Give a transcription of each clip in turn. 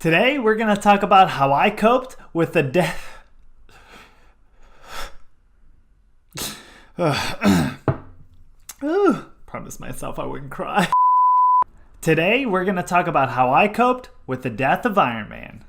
Today, we're going to talk about how I coped with the death. Promised myself I wouldn't cry. Today, we're going to talk about how I coped with the death of Iron Man.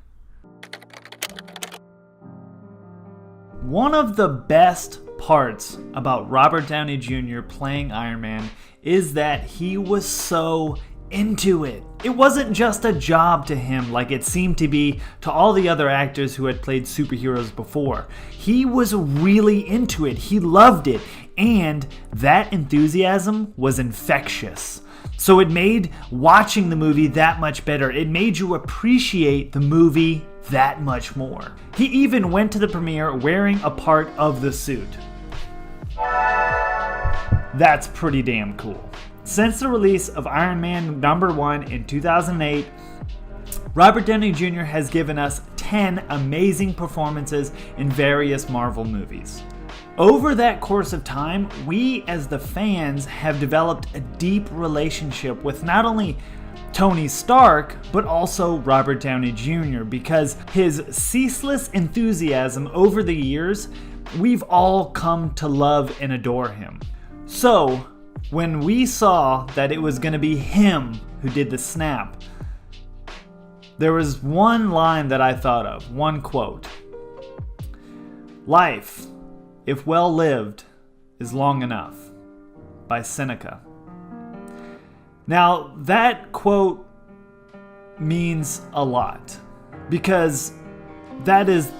One of the best parts about Robert Downey Jr. playing Iron Man is that he was so into it. It wasn't just a job to him like it seemed to be to all the other actors who had played superheroes before. He was really into it. He loved it. And that enthusiasm was infectious. So it made watching the movie that much better. It made you appreciate the movie that much more. He even went to the premiere wearing a part of the suit. That's pretty damn cool. Since the release of Iron Man #1 in 2008, Robert Downey Jr. has given us 10 amazing performances in various Marvel movies. Over that course of time, we as the fans have developed a deep relationship with not only Tony Stark, but also Robert Downey Jr. because his ceaseless enthusiasm over the years, we've all come to love and adore him. So, when we saw that it was going to be him who did the snap, there was one line that I thought of, one quote. "Life, if well lived, is long enough," by Seneca. Now, that quote means a lot because that is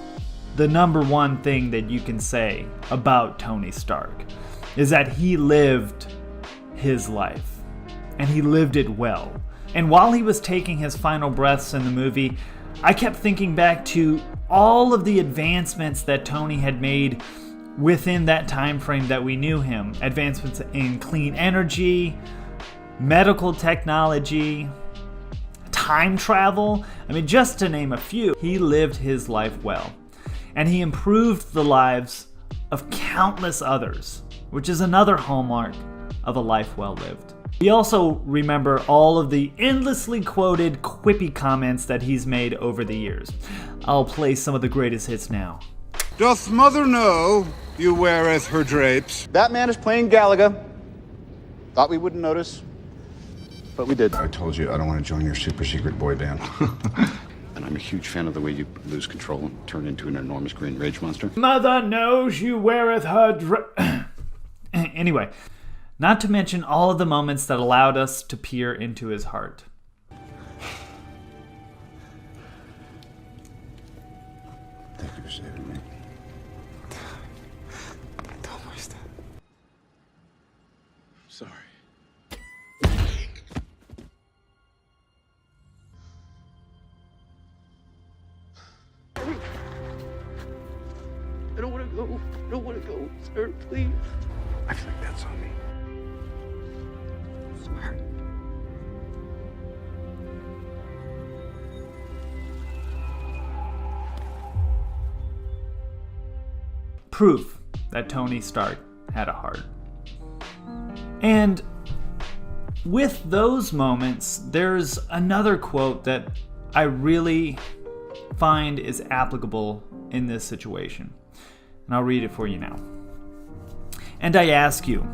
the #1 thing that you can say about Tony Stark, is that he lived his life and he lived it well. And while he was taking his final breaths in the movie, I kept thinking back to all of the advancements that Tony had made within that time frame that we knew him. Advancements in clean energy, medical technology, time travel. I mean, just to name a few. He lived his life well. And he improved the lives of countless others, which is another hallmark of a life well lived. We also remember all of the endlessly quoted quippy comments that he's made over the years. I'll play some of the greatest hits now. "Doth mother know you weareth her drapes?" That man is playing Galaga. Thought we wouldn't notice, but we did. I told you I don't want to join your super secret boy band. And I'm a huge fan of the way you lose control and turn into an enormous green rage monster. Mother knows you weareth her Anyway, not to mention all of the moments that allowed us to peer into his heart. Thank you for saving me. Don't waste it. Sorry. I don't want to go. I don't want to go, sir, please. I feel like that's on me. Swear. Proof that Tony Stark had a heart. And with those moments, there's another quote that I really find is applicable in this situation. And I'll read it for you now. "And I ask you,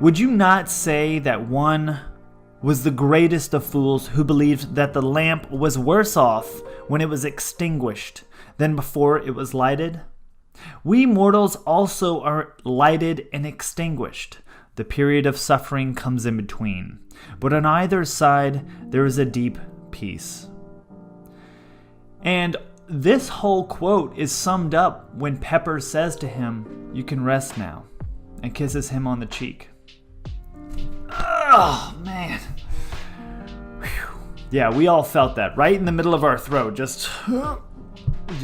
would you not say that one was the greatest of fools who believed that the lamp was worse off when it was extinguished than before it was lighted? We mortals also are lighted and extinguished. The period of suffering comes in between, but on either side there is a deep peace." And this whole quote is summed up when Pepper says to him, "You can rest now," and kisses him on the cheek. Oh, man. Whew. Yeah, we all felt that right in the middle of our throat, just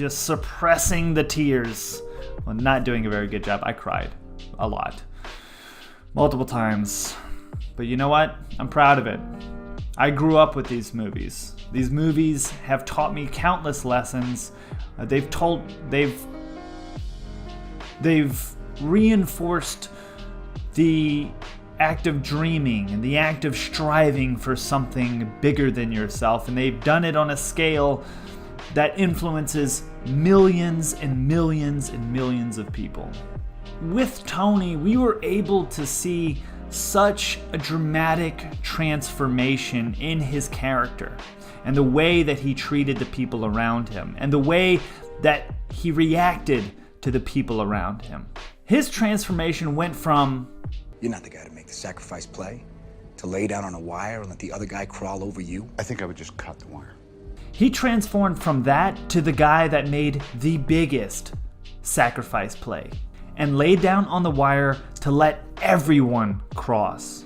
suppressing the tears. Well, not doing a very good job. I cried a lot. Multiple times. But you know what? I'm proud of it. I grew up with these movies. These movies have taught me countless lessons. They've reinforced the act of dreaming and the act of striving for something bigger than yourself. And they've done it on a scale that influences millions and millions and millions of people. With Tony, we were able to see such a dramatic transformation in his character and the way that he treated the people around him and the way that he reacted to the people around him. His transformation went from, "You're not the guy to make the sacrifice play, to lay down on a wire and let the other guy crawl over you." I think I would just cut the wire. he transformed from that to the guy that made the biggest sacrifice play and laid down on the wire to let everyone cross.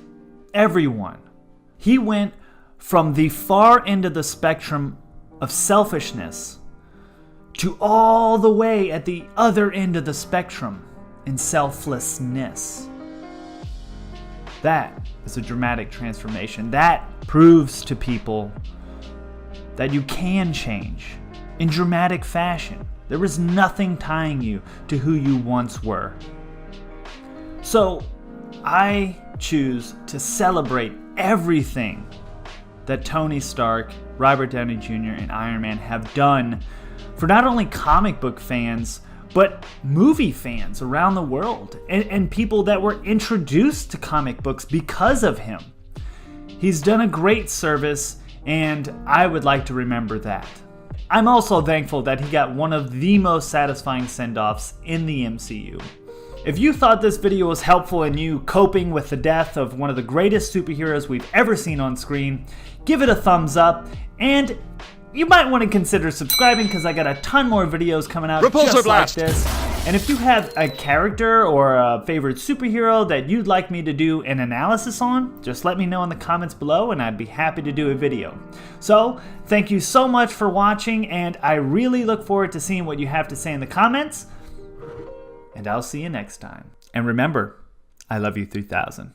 Everyone. He went from the far end of the spectrum of selfishness to all the way at the other end of the spectrum in selflessness. That is a dramatic transformation. That proves to people that you can change in dramatic fashion. There is nothing tying you to who you once were. So I choose to celebrate everything that Tony Stark, Robert Downey Jr., and Iron Man have done for not only comic book fans, but movie fans around the world, and people that were introduced to comic books because of him. He's done a great service, and I would like to remember that. I'm also thankful that he got one of the most satisfying send-offs in the MCU. If you thought this video was helpful in you coping with the death of one of the greatest superheroes we've ever seen on screen, give it a thumbs up, and you might want to consider subscribing because I got a ton more videos coming out just like this. And if you have a character or a favorite superhero that you'd like me to do an analysis on, just let me know in the comments below and I'd be happy to do a video. So, thank you so much for watching, and I really look forward to seeing what you have to say in the comments. And I'll see you next time. And remember, I love you 3000.